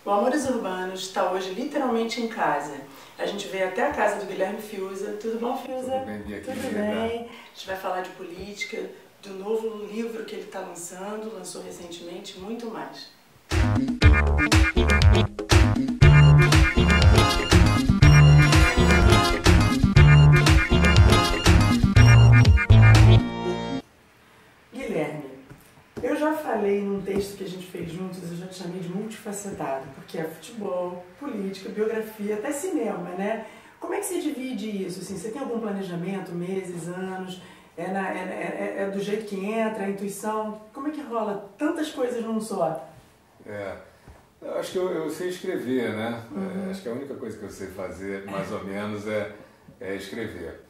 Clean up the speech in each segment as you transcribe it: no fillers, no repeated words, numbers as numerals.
O Amores Urbanos está hoje literalmente em casa. A gente veio até a casa do Guilherme Fiuza. Tudo bom, Fiuza? Tudo bem, minha Tudo querida. bem. A gente vai falar de política, do novo livro que ele está lançando, lançou recentemente, muito mais. Guilherme, eu já falei num texto que a gente fez juntos, eu já te chamei de multifacetado, porque é futebol, política, biografia, até cinema, né? Como é que você divide isso? Assim, você tem algum planejamento, meses, anos? É do jeito que entra, a intuição? Como é que rola tantas coisas num só? Eu acho que eu sei escrever, né? Acho que a única coisa que eu sei fazer, mais ou menos, é escrever.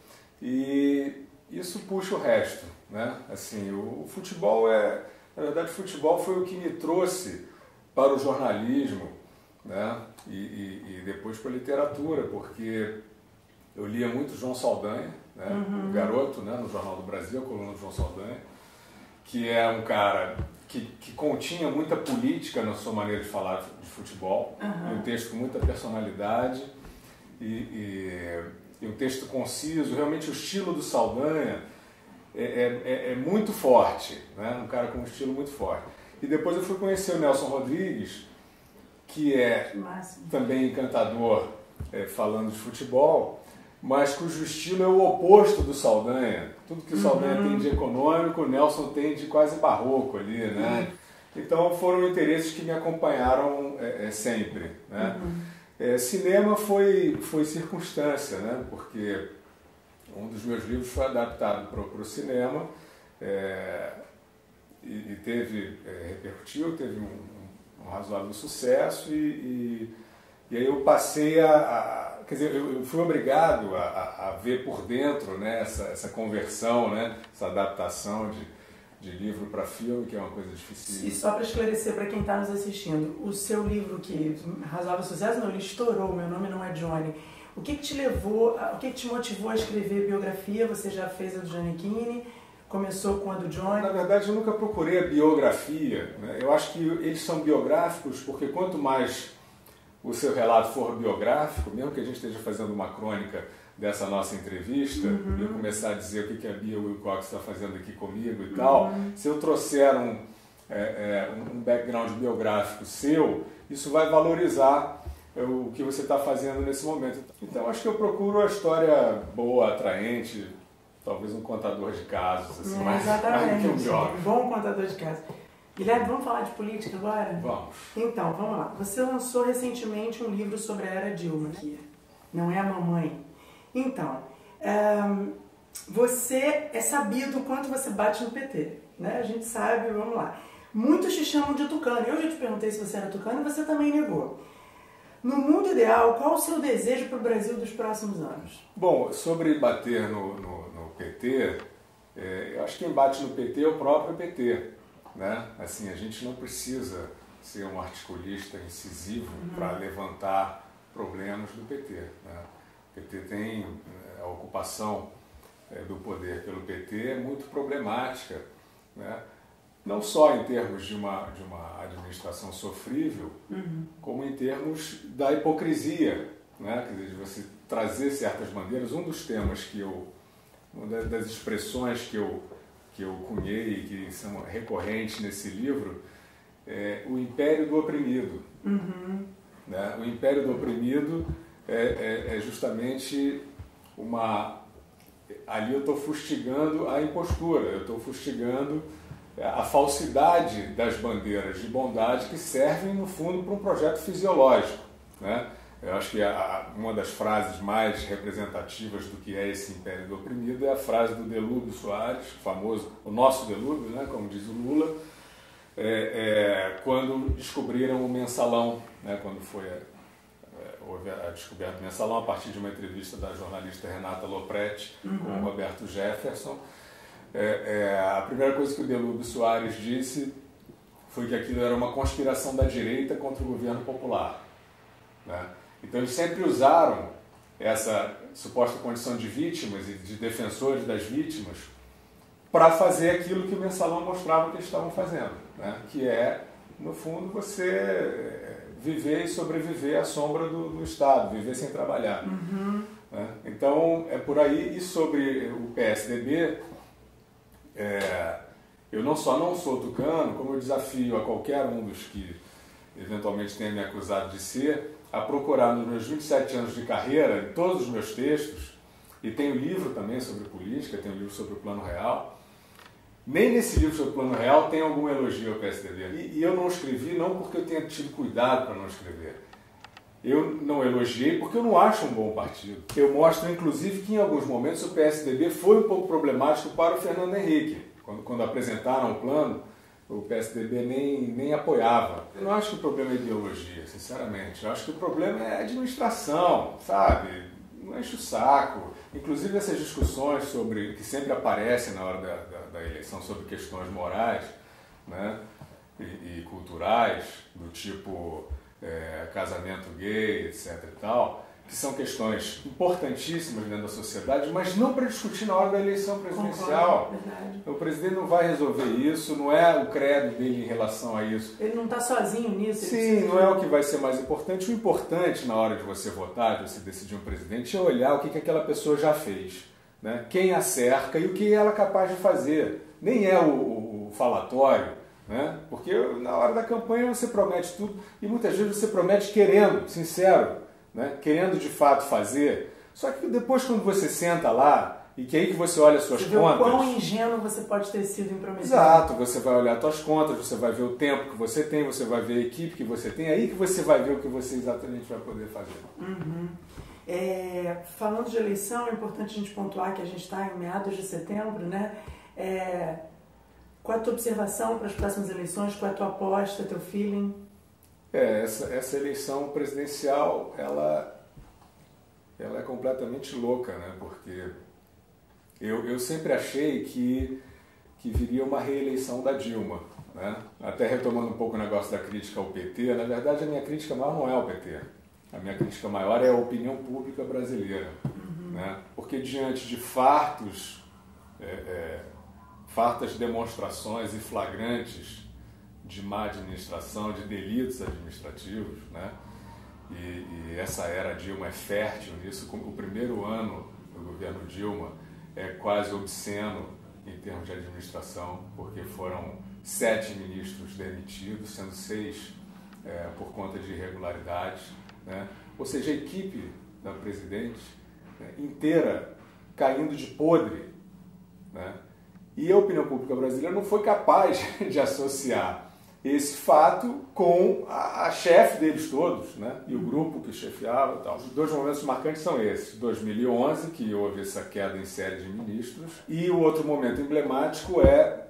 E isso puxa o resto, né? Assim, o futebol na verdade, o futebol foi o que me trouxe para o jornalismo, né? E depois para a literatura, porque eu lia muito João Saldanha, né? O Garoto, né? No Jornal do Brasil, a coluna do João Saldanha, que é um cara que continha muita política na sua maneira de falar de futebol, um texto com muita personalidade e um texto conciso. Realmente o estilo do Saldanha é muito forte, né? Um cara com um estilo muito forte. E depois eu fui conhecer o Nelson Rodrigues, que é também encantador falando de futebol, mas cujo estilo é o oposto do Saldanha. Tudo que o Saldanha tem de econômico, o Nelson tem de quase barroco ali, né? Então foram interesses que me acompanharam sempre, né? Cinema foi circunstância, né? Porque um dos meus livros foi adaptado para o cinema e repercutiu, teve um razoável sucesso e aí eu passei quer dizer, eu fui obrigado a ver por dentro, né, essa conversão, né, essa adaptação de livro para filme, que é uma coisa difícil. E só para esclarecer para quem está nos assistindo, o seu livro que razoável sucesso, não, ele estourou, Meu Nome Não É Johnny. O que te levou, o que te motivou a escrever biografia? Você já fez a do Giannichini, começou com a do Johnny? Na verdade, eu nunca procurei a biografia, né? Eu acho que eles são biográficos porque quanto mais o seu relato for biográfico, mesmo que a gente esteja fazendo uma crônica dessa nossa entrevista, e eu começar a dizer o que a Bia Wilcox está fazendo aqui comigo e tal, se eu trouxer um background biográfico seu, isso vai valorizar o que você está fazendo nesse momento. Então, acho que eu procuro a história boa, atraente, talvez um contador de casos, assim, mais do que um biógrafo. Bom contador de casos. Guilherme, vamos falar de política agora? Vamos. Então, vamos lá. Você lançou recentemente um livro sobre a era Dilma, que não é a mamãe. Então, você é sabido o quanto você bate no PT, né? A gente sabe, vamos lá. Muitos te chamam de tucano. Eu já te perguntei se você era tucano e você também negou. No mundo ideal, qual o seu desejo para o Brasil dos próximos anos? Bom, sobre bater no PT, eu acho que quem bate no PT é o próprio PT. Né? Assim, a gente não precisa ser um articulista incisivo para levantar problemas do PT. Né? O PT tem a ocupação do poder pelo PT é muito problemática, né? Não só em termos de uma administração sofrível, como em termos da hipocrisia, né? Quer dizer, de você trazer certas bandeiras. Um dos temas uma das expressões que eu cunhei e que são recorrentes nesse livro é o império do oprimido. Né? O império do oprimido é justamente ali eu estou fustigando a impostura, eu estou fustigando a falsidade das bandeiras de bondade que servem, no fundo, para um projeto fisiológico. Né? Eu acho que uma das frases mais representativas do que é esse império do oprimido é a frase do Delúbio Soares, famoso, o nosso Delúbio, né, como diz o Lula, quando descobriram o mensalão, né, quando houve a descoberta do mensalão, a partir de uma entrevista da jornalista Renata Lopretti com o Roberto Jefferson. A primeira coisa que o Delúbio Soares disse foi que aquilo era uma conspiração da direita contra o governo popular. Né? Então eles sempre usaram essa suposta condição de vítimas e de defensores das vítimas para fazer aquilo que o mensalão mostrava que eles estavam fazendo, né? Que é, no fundo, você viver e sobreviver à sombra do Estado, viver sem trabalhar. Né? Então, é por aí. E sobre o PSDB, eu não sou tucano, como eu desafio a qualquer um dos que eventualmente tenha me acusado de ser, a procurar nos meus 27 anos de carreira, em todos os meus textos, e tenho livro também sobre política, tenho livro sobre o Plano Real, nem nesse livro sobre o Plano Real tem algum elogio ao PSDB. E eu não escrevi não porque eu tenha tido cuidado para não escrever. Eu não elogiei porque eu não acho um bom partido. Eu mostro, inclusive, que em alguns momentos o PSDB foi um pouco problemático para o Fernando Henrique. Quando apresentaram o plano, o PSDB nem apoiava. Eu não acho que o problema é ideologia, sinceramente. Eu acho que o problema é administração, sabe? Não enche o saco. Inclusive essas discussões que sempre aparecem na hora da eleição sobre questões morais, né? e culturais, do tipo casamento gay, etc. e tal, que são questões importantíssimas dentro da sociedade, mas não para discutir na hora da eleição presidencial. Concordo, o presidente não vai resolver isso, não é o credo dele em relação a isso. Ele não está sozinho nisso. Sim, não é o que vai ser mais importante. O importante na hora de você votar, de você decidir um presidente, é olhar o que aquela pessoa já fez, né? Quem a cerca e o que ela é capaz de fazer. Nem é o falatório, né? Porque na hora da campanha você promete tudo e muitas vezes você promete querendo, sincero, né? Querendo de fato fazer. Só que depois quando você senta lá e que aí que você olha as suas contas... Você vê o quão ingênuo você pode ter sido em prometer. Exato, você vai olhar as suas contas, você vai ver o tempo que você tem, você vai ver a equipe que você tem, aí que você vai ver o que você exatamente vai poder fazer. Falando de eleição, é importante a gente pontuar que a gente está em meados de setembro, né? Qual é a tua observação para as próximas eleições? Qual é a tua aposta, teu feeling? Essa eleição presidencial, ela é completamente louca, né? Porque eu sempre achei que viria uma reeleição da Dilma, né? Até retomando um pouco o negócio da crítica ao PT, na verdade a minha crítica maior não é ao PT. A minha crítica maior é a opinião pública brasileira, né? Porque diante de fartas demonstrações e flagrantes de má administração, de delitos administrativos, né? E essa era Dilma é fértil nisso. O primeiro ano do governo Dilma é quase obsceno em termos de administração, porque foram 7 ministros demitidos, sendo 6 por conta de irregularidades, né? Ou seja, a equipe da presidente, né, inteira caindo de podre, né? E a opinião pública brasileira não foi capaz de associar esse fato com a chefe deles todos, né? E o grupo que chefiava e tal. Os 2 momentos marcantes são esses. 2011, que houve essa queda em série de ministros, e o outro momento emblemático é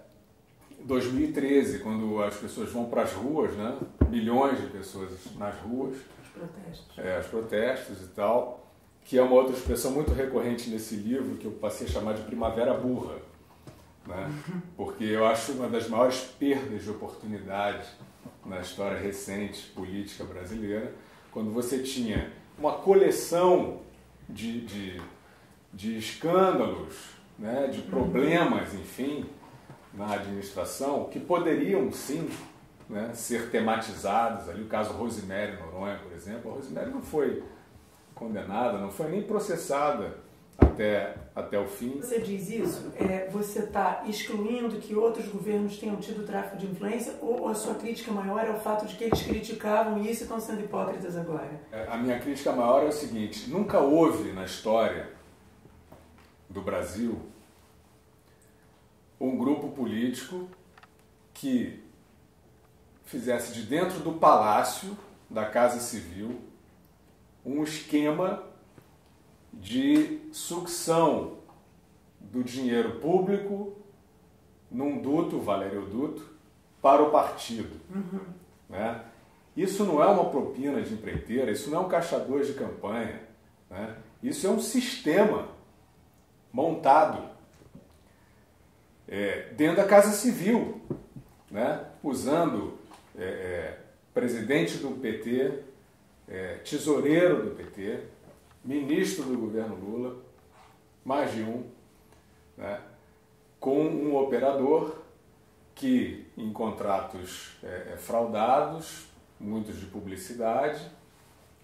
2013, quando as pessoas vão para as ruas, né? Milhões de pessoas nas ruas. Os protestos. Os protestos e tal, que é uma outra expressão muito recorrente nesse livro, que eu passei a chamar de primavera burra. Né? Porque eu acho uma das maiores perdas de oportunidade na história recente política brasileira, quando você tinha uma coleção de escândalos, né? De problemas, enfim, na administração, que poderiam sim, né, ser tematizados ali. O caso Rosemary Noronha, por exemplo. A Rosemary não foi condenada, não foi nem processada até o fim. Você diz isso, você está excluindo que outros governos tenham tido tráfico de influência, ou a sua crítica maior é o fato de que eles criticavam isso e estão sendo hipócritas agora? A minha crítica maior é o seguinte: nunca houve na história do Brasil um grupo político que fizesse de dentro do palácio, da Casa Civil, um esquema de sucção do dinheiro público num duto, Valério-duto, para o partido. Né? Isso não é uma propina de empreiteira, isso não é um caixa 2 de campanha, né? Isso é um sistema montado dentro da Casa Civil, né? Usando presidente do PT, tesoureiro do PT, ministro do governo Lula, mais de um, né, com um operador que, em contratos fraudados, muitos de publicidade,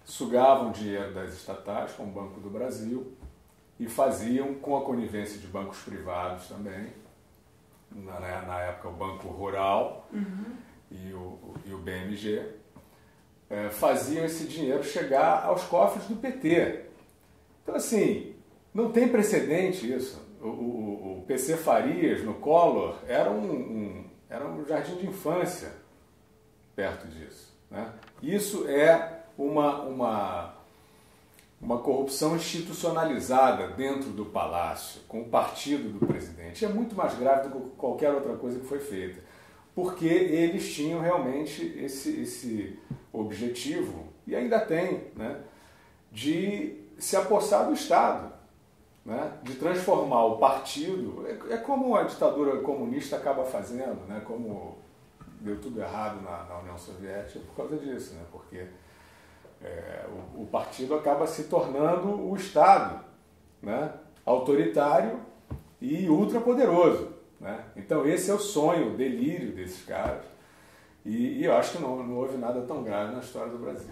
sugavam dinheiro das estatais, como o Banco do Brasil, e faziam, com a conivência de bancos privados também, na época o Banco Rural e o BMG, faziam esse dinheiro chegar aos cofres do PT. Então, assim, não tem precedente isso. O PC Farias, no Collor, era um jardim de infância perto disso, né? Isso é uma corrupção institucionalizada dentro do palácio, com o partido do presidente. É muito mais grave do que qualquer outra coisa que foi feita, porque eles tinham realmente esse objetivo, e ainda tem, né, de se apossar do Estado, né, de transformar o partido, é como a ditadura comunista acaba fazendo, né, como deu tudo errado na União Soviética por causa disso, né, porque o partido acaba se tornando o Estado, né, autoritário e ultrapoderoso, né? Então esse é o sonho, o delírio desses caras, e eu acho que não houve nada tão grave na história do Brasil.